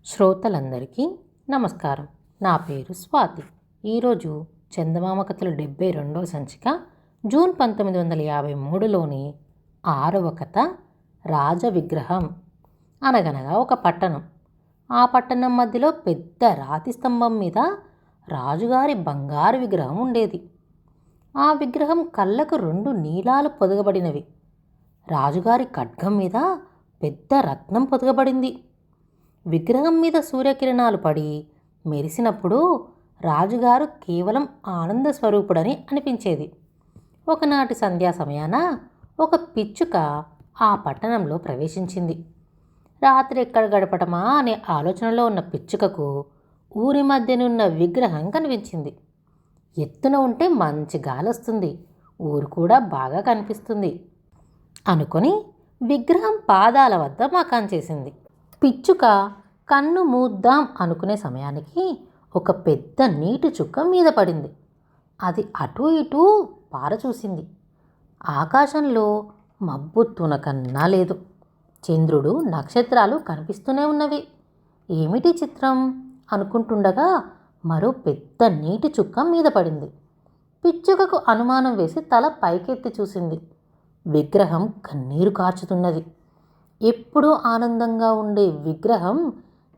శ్రోతలందరికీ నమస్కారం. నా పేరు స్వాతి. ఈరోజు చందమామ కథలు 72వ సంచిక జూన్ 1953లోని 6వ కథ రాజ విగ్రహం. అనగనగా ఒక పట్టణం. ఆ పట్టణం మధ్యలో పెద్ద రాతి స్తంభం మీద రాజుగారి బంగారు విగ్రహం ఉండేది. ఆ విగ్రహం కళ్ళకు 2 నీలాలు పొదగబడినవి. రాజుగారి ఖడ్గం మీద పెద్ద రత్నం పొదగబడింది. విగ్రహం మీద సూర్యకిరణాలు పడి మెరిసినప్పుడు రాజుగారు కేవలం ఆనంద స్వరూపుడని అనిపించేది. ఒకనాటి సంధ్యా సమయాన ఒక పిచ్చుక ఆ పట్టణంలో ప్రవేశించింది. రాత్రి ఎక్కడ గడపటమా అనే ఆలోచనలో ఉన్న పిచ్చుకకు ఊరి మధ్యనున్న విగ్రహం కనిపించింది. ఎత్తున ఉంటే మంచి గాలి వస్తుంది, ఊరు కూడా బాగా కనిపిస్తుంది అనుకొని విగ్రహం పాదాల వద్ద మకాం చేసింది. పిచ్చుక కన్ను మూద్దాం అనుకునే సమయానికి ఒక పెద్ద నీటి చుక్క మీద పడింది. అది అటూ ఇటూ పారచూసింది. ఆకాశంలో మబ్బు తునకన్నా లేదు. చంద్రుడు, నక్షత్రాలు కనిపిస్తూనే ఉన్నవి. ఏమిటి చిత్రం అనుకుంటుండగా మరో పెద్ద నీటి చుక్క మీద పడింది. పిచ్చుకకు అనుమానం వేసి తల పైకెత్తి చూసింది. విగ్రహం కన్నీరు కార్చుతున్నది. ఎప్పుడూ ఆనందంగా ఉండే విగ్రహం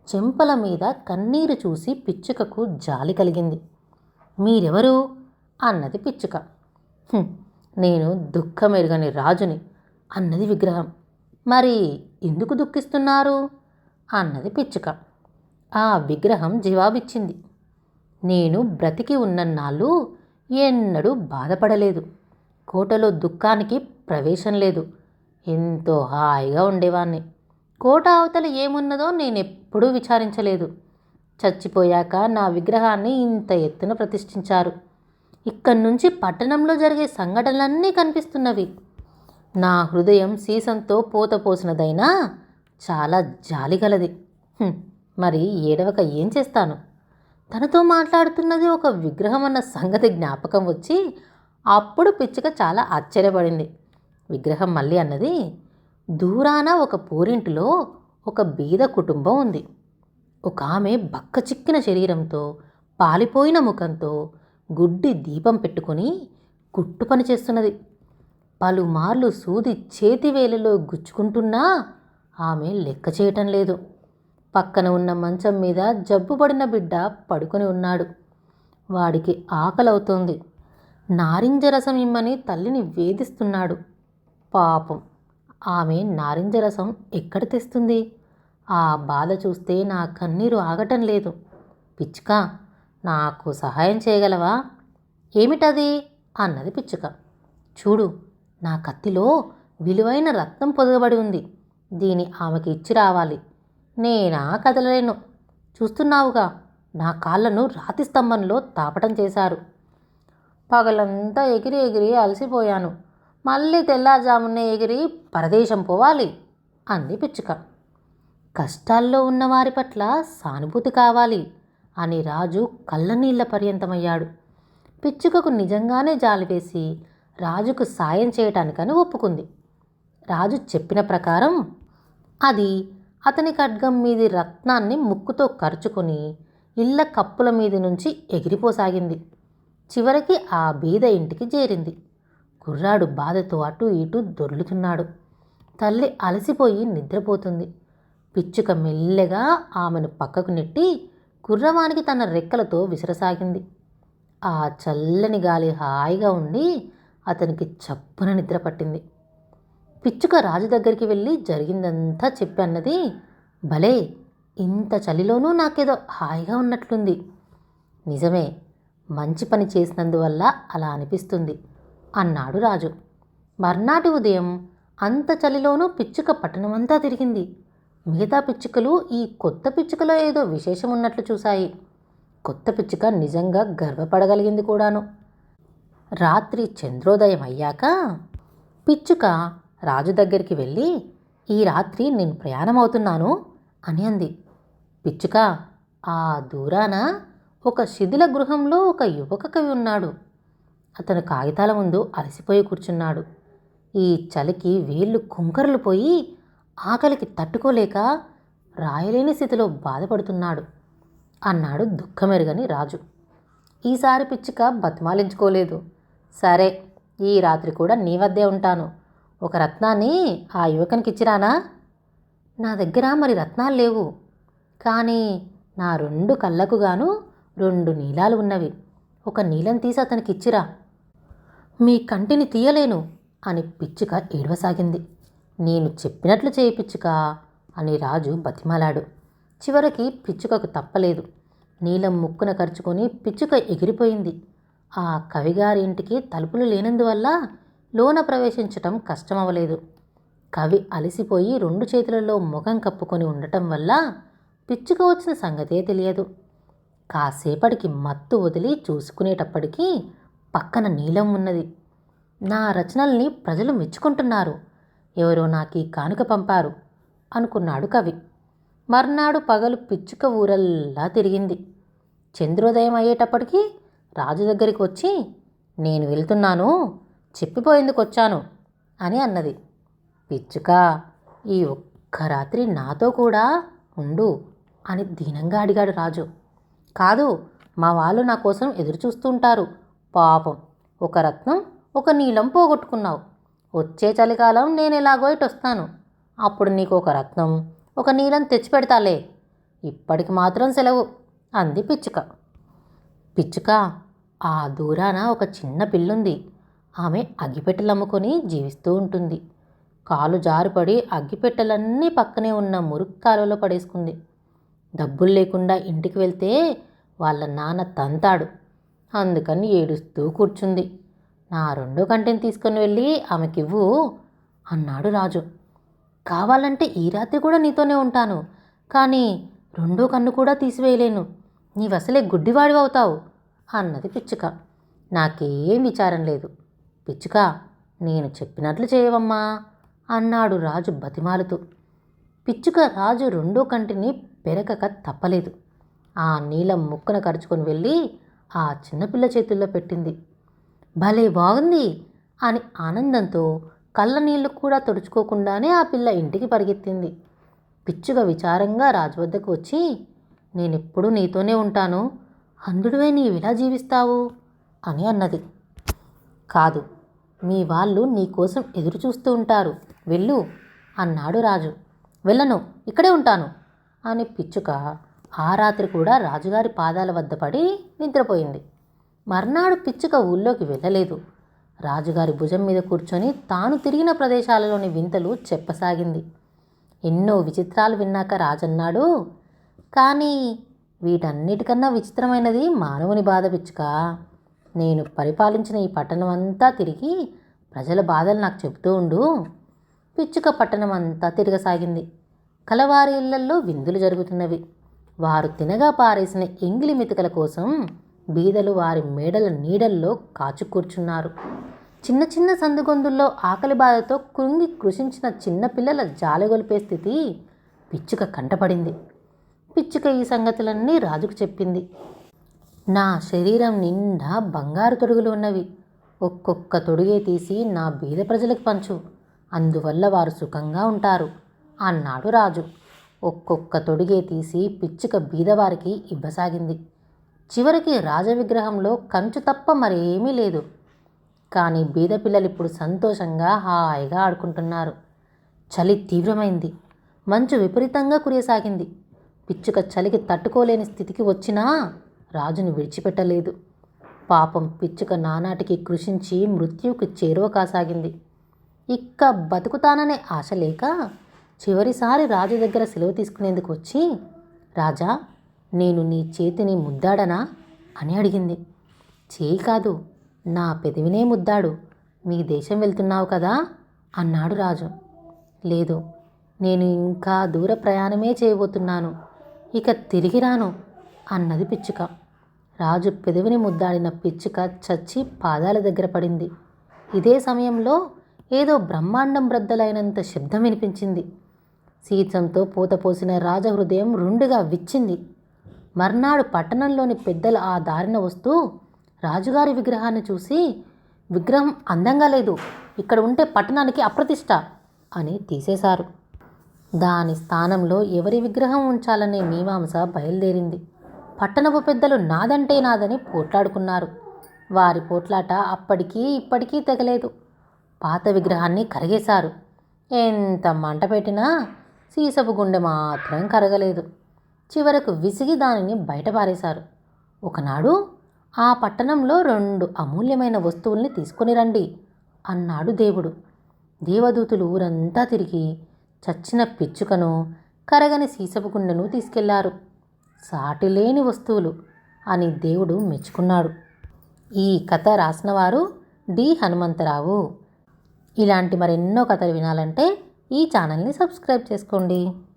చెంపల మీద కన్నీరు చూసి పిచ్చుకకు జాలి కలిగింది. మీరెవరు అన్నది పిచ్చుక. నేను దుఃఖమెరుగని రాజుని అన్నది విగ్రహం. మరి ఎందుకు దుఃఖిస్తున్నారు అన్నది పిచ్చుక. ఆ విగ్రహం జవాబిచ్చింది. నేను బ్రతికి ఉన్నన్నాళ్ళు ఎన్నడూ బాధపడలేదు. కోటలో దుఃఖానికి ప్రవేశం లేదు. ఎంతో హాయిగా ఉండేవాణ్ణి. కోట అవతల ఏమున్నదో నేనెప్పుడూ విచారించలేదు. చచ్చిపోయాక నా విగ్రహాన్ని ఇంత ఎత్తున ప్రతిష్ఠించారు. ఇక్కడి నుంచి పట్టణంలో జరిగే సంఘటనలన్నీ కనిపిస్తున్నవి. నా హృదయం సీసంతో పూత పోసినదైనా చాలా జాలిగలది. మరి ఏడవక ఏం చేస్తాను? తనతో మాట్లాడుతున్నది ఒక విగ్రహం అన్న సంగతి జ్ఞాపకం వచ్చి అప్పుడు పిచ్చుక చాలా ఆశ్చర్యపడింది. విగ్రహం మళ్ళీ అన్నది, దూరాన ఒక పూరింటిలో ఒక బీద కుటుంబం ఉంది. ఒక ఆమె బక్కచిక్కిన శరీరంతో, పాలిపోయిన ముఖంతో గుడ్డి దీపం పెట్టుకొని కుట్టు పని చేస్తున్నది. పలుమార్లు సూది చేతివేలిలో గుచ్చుకుంటున్నా ఆమె లెక్క చేయటం లేదు. పక్కన ఉన్న మంచం మీద జబ్బుపడిన బిడ్డ పడుకొని ఉన్నాడు. వాడికి ఆకలవుతోంది. నారింజ రసం ఇమ్మని తల్లిని వేధిస్తున్నాడు. పాపం, ఆమె నారింజ రసం ఎక్కడ తెస్తుంది? ఆ బాధ చూస్తే నా కన్నీరు ఆగటం లేదు. పిచ్చుక, నాకు సహాయం చేయగలవా? ఏమిటది అన్నది పిచ్చుక. చూడు, నా కత్తిలో విలువైన రత్నం పొదగబడి ఉంది. దీని ఆమెకి ఇచ్చి రావాలి. నేనా కదలలేను. చూస్తున్నావుగా, నా కాళ్ళను రాతి స్తంభంలో తాపటం చేశారు. పగలంతా ఎగిరి ఎగిరి అలసిపోయాను. మళ్ళీ తెల్లారుజామునే ఎగిరి పరదేశం పోవాలి అంది పిచ్చుక. కష్టాల్లో ఉన్నవారి పట్ల సానుభూతి కావాలి అని రాజు కళ్ళనీళ్ల పర్యంతమయ్యాడు. పిచ్చుకకు నిజంగానే జాలి వేసి రాజుకు సాయం చేయటానికని ఒప్పుకుంది. రాజు చెప్పిన ప్రకారం అది అతని ఖడ్గం మీది రత్నాన్ని ముక్కుతో కరుచుకొని ఇళ్ళ కప్పుల మీది నుంచి ఎగిరిపోసాగింది. చివరికి ఆ బీద ఇంటికి చేరింది. కుర్రాడు బాధతో అటూ ఇటూ దొర్లుతున్నాడు. తల్లి అలసిపోయి నిద్రపోతుంది. పిచ్చుక మెల్లగా ఆమెను పక్కకు నెట్టి కుర్రవానికి తన రెక్కలతో విసరసాగింది. ఆ చల్లని గాలి హాయిగా ఉండి అతనికి చప్పున నిద్ర పట్టింది. పిచ్చుక రాజు దగ్గరికి వెళ్ళి జరిగిందంతా చెప్పి అన్నది, భలే, ఇంత చలిలోనూ నాకేదో హాయిగా ఉన్నట్లుంది. నిజమే, మంచి పని చేసినందువల్ల అలా అనిపిస్తుంది అన్నాడు రాజు. మర్నాటి ఉదయం అంత చలిలోనూ పిచ్చుక పట్టణమంతా తిరిగింది. మిగతా పిచ్చుకలు ఈ కొత్త పిచ్చుకలో ఏదో విశేషం ఉన్నట్లు చూశాయి. కొత్త పిచ్చుక నిజంగా గర్వపడగలిగింది కూడాను. రాత్రి చంద్రోదయం అయ్యాక పిచ్చుక రాజు దగ్గరికి వెళ్ళి, ఈ రాత్రి నేను ప్రయాణమవుతున్నాను అని అంది. పిచ్చుక, ఆ దూరాన ఒక శిథిల గృహంలో ఒక యువక కవి ఉన్నాడు. అతను కాగితాల ముందు అలసిపోయి కూర్చున్నాడు. ఈ చలికి వేళ్ళు కుంకరలు పోయి ఆకలికి తట్టుకోలేక రాయలేని స్థితిలో బాధపడుతున్నాడు అన్నాడు దుఃఖమెరుగని రాజు. ఈసారి పిచ్చుక బతిమాలించుకోలేదు. సరే, ఈ రాత్రి కూడా నీ వద్దే ఉంటాను. ఒక రత్నాన్ని ఆ యువకునికి ఇచ్చిరానా? నా దగ్గర మరి రత్నాలు లేవు, కానీ నా 2 కళ్ళకు గాను 2 నీలాలు ఉన్నవి. ఒక నీలం తీసి అతనికి ఇచ్చిరా. మీ కంటిని తీయలేను అని పిచ్చుక ఏడవసాగింది. నేను చెప్పినట్లు చేయి పిచ్చుక అని రాజు బతిమాలాడు. చివరికి పిచ్చుకకు తప్పలేదు. నీలం ముక్కున కరుచుకొని పిచ్చుక ఎగిరిపోయింది. ఆ కవిగారి ఇంటికి తలుపులు లేనందువల్ల లోన ప్రవేశించటం కష్టమవలేదు. కవి అలసిపోయి 2 చేతులలో ముఖం కప్పుకొని ఉండటం వల్ల పిచ్చుక వచ్చిన సంగతే తెలియదు. కాసేపటికి మత్తు వదిలి చూసుకునేటప్పటికీ పక్కన నీలం ఉన్నది. నా రచనల్ని ప్రజలు మెచ్చుకుంటున్నారు, ఎవరో నాకు ఈ కానుక పంపారు అనుకున్నాడు కవి. మర్నాడు పగలు పిచ్చుక ఊరల్లా తిరిగింది. చంద్రోదయం అయ్యేటప్పటికీ రాజు దగ్గరికి వచ్చి, నేను వెళ్తున్నాను, చెప్పిపోయేందుకు వచ్చాను అని అన్నది. పిచ్చుక, ఈ ఒక్క రాత్రి నాతో కూడా ఉండు అని దీనంగా అడిగాడు రాజు. కాదు, మా వాళ్ళు నా కోసం ఎదురు చూస్తుంటారు. పాపం, ఒక రత్నం ఒక నీలం పోగొట్టుకున్నావు. వచ్చే చలికాలం నేను ఎలాగో ఇటు వస్తాను. అప్పుడు నీకు ఒక రత్నం ఒక నీలం తెచ్చిపెడతాలే. ఇప్పటికి మాత్రం సెలవు అంది పిచ్చుక. పిచ్చుక, ఆ దూరాన ఒక చిన్న పిల్లుంది. ఆమె అగ్గిపెట్టెలు అమ్ముకొని జీవిస్తూ ఉంటుంది. కాలు జారుపడి అగ్గిపెట్టెలన్నీ పక్కనే ఉన్న మురుగు కాలువలో పడేసుకుంది. డబ్బులు లేకుండా ఇంటికి వెళ్తే వాళ్ళ నాన్న తంతాడు. అందుకని ఏడుస్తూ కూర్చుంది. నా 2 కంటిని తీసుకుని వెళ్ళి ఆమెకివ్వు అన్నాడు రాజు. కావాలంటే ఈ రాత్రి కూడా నీతోనే ఉంటాను, కానీ 2 కన్ను కూడా తీసివేయలేను. నీవసలే గుడ్డివాడివి అవుతావు అన్నది పిచ్చుక. నాకేం విచారం లేదు. పిచ్చుక, నేను చెప్పినట్లు చేయవమ్మా అన్నాడు రాజు బతిమాలుతూ. పిచ్చుక రాజు 2 కంటిని పెరగక తప్పలేదు. ఆ నీలం ముక్కున కరుచుకొని వెళ్ళి ఆ చిన్నపిల్ల చేతుల్లో పెట్టింది. భలే బాగుంది అని ఆనందంతో కళ్ళ నీళ్లు కూడా తుడుచుకోకుండానే ఆ పిల్ల ఇంటికి పరిగెత్తింది. పిచ్చుక విచారంగా రాజు వద్దకు వచ్చి, నేనెప్పుడూ నీతోనే ఉంటాను, అంధుడివై నీవెలా జీవిస్తావు అని అన్నది. కాదు, మీ వాళ్ళు నీకోసం ఎదురు చూస్తూ ఉంటారు, వెళ్ళు అన్నాడు రాజు. వెళ్ళను, ఇక్కడే ఉంటాను అని పిచ్చుక ఆ రాత్రి కూడా రాజుగారి పాదాల వద్ద పడి నిద్రపోయింది. మర్నాడు పిచ్చుక ఊళ్ళోకి వెళ్ళలేదు. రాజుగారి భుజం మీద కూర్చొని తాను తిరిగిన ప్రదేశాలలోని వింతలు చెప్పసాగింది. ఎన్నో విచిత్రాలు విన్నాక రాజన్నాడు, కానీ వీటన్నిటికన్నా విచిత్రమైనది మానవుని బాధ పిచ్చుక. నేను పరిపాలించిన ఈ పట్టణం అంతా తిరిగి ప్రజల బాధలు నాకు చెబుతూ ఉండు. పిచ్చుక పట్టణం అంతా తిరగసాగింది. కలవారి ఇళ్లల్లో విందులు జరుగుతున్నవి. వారు తినగా పారేసిన ఎంగిలి మెతుకల కోసం బీదలు వారి మేడల నీడల్లో కాచు కూర్చున్నారు. చిన్న చిన్న సందుగొందుల్లో ఆకలి బాధతో కృంగి కృషించిన చిన్నపిల్లల జాలగొలిపే స్థితి పిచ్చుక కంటపడింది. పిచ్చుక ఈ సంగతులన్నీ రాజుకు చెప్పింది. నా శరీరం నిండా బంగారు తొడుగులు ఉన్నవి. ఒక్కొక్క తొడుగే తీసి నా బీద ప్రజలకు పంచు, అందువల్ల వారు సుఖంగా ఉంటారు అన్నాడు రాజు. ఒక్కొక్క తొడిగే తీసి పిచ్చుక బీదవారికి ఇవ్వసాగింది. చివరికి రాజవిగ్రహంలో కంచు తప్ప మరేమీ లేదు. కానీ బీద పిల్లలు ఇప్పుడు సంతోషంగా హాయిగా ఆడుకుంటున్నారు. చలి తీవ్రమైంది. మంచు విపరీతంగా కురియసాగింది. పిచ్చుక చలికి తట్టుకోలేని స్థితికి వచ్చినా రాజును విడిచిపెట్టలేదు. పాపం పిచ్చుక నానాటికి కృషించి మృత్యువుకి చేరువ కాసాగింది. ఇక్క బతుకుతాననే ఆశ లేక చివరిసారి రాజు దగ్గర సెలవు తీసుకునేందుకు వచ్చి, రాజా, నేను నీ చేతిని ముద్దాడనా అని అడిగింది. చేయి కాదు, నా పెదవినే ముద్దాడు. మీ దేశం వెళ్తున్నావు కదా అన్నాడు రాజు. లేదు, నేను ఇంకా దూర ప్రయాణమే చేయబోతున్నాను, ఇక తిరిగి రాను అన్నది పిచ్చుక. రాజు పెదవిని ముద్దాడిన పిచ్చుక చచ్చి పాదాల దగ్గర పడింది. ఇదే సమయంలో ఏదో బ్రహ్మాండం బ్రద్దలైనంత శబ్దం వినిపించింది. సీతంతో పూతపోసిన రాజహృదయం రెండుగా విచ్చింది. మర్నాడు పట్టణంలోని పెద్దలు ఆ దారిన వస్తూ రాజుగారి విగ్రహాన్ని చూసి, విగ్రహం అందంగా లేదు, ఇక్కడ ఉంటే పట్టణానికి అప్రతిష్ట అని తీసేశారు. దాని స్థానంలో ఎవరి విగ్రహం ఉంచాలనే మీమాంస బయలుదేరింది. పట్టణపు పెద్దలు నాదంటే నాదని పోట్లాడుకున్నారు. వారి పోట్లాట అప్పటికీ ఇప్పటికీ తెగలేదు. పాత విగ్రహాన్ని కరిగేశారు. ఎంత మంట పెట్టినా సీసపు గుండె మాత్రం కరగలేదు. చివరకు విసిగి దానిని బయటపారేశారు. ఒకనాడు ఆ పట్టణంలో 2 అమూల్యమైన వస్తువుల్ని తీసుకొని రండి అన్నాడు దేవుడు. దేవదూతులు ఊరంతా తిరిగి చచ్చిన పిచ్చుకను, కరగని సీసపు గుండెను తీసుకెళ్లారు. సాటిలేని వస్తువులు అని దేవుడు మెచ్చుకున్నాడు. ఈ కథ రాసినవారు డి హనుమంతరావు. ఇలాంటి మరెన్నో కథలు వినాలంటే ఈ ఛానల్ని సబ్స్క్రైబ్ చేసుకోండి.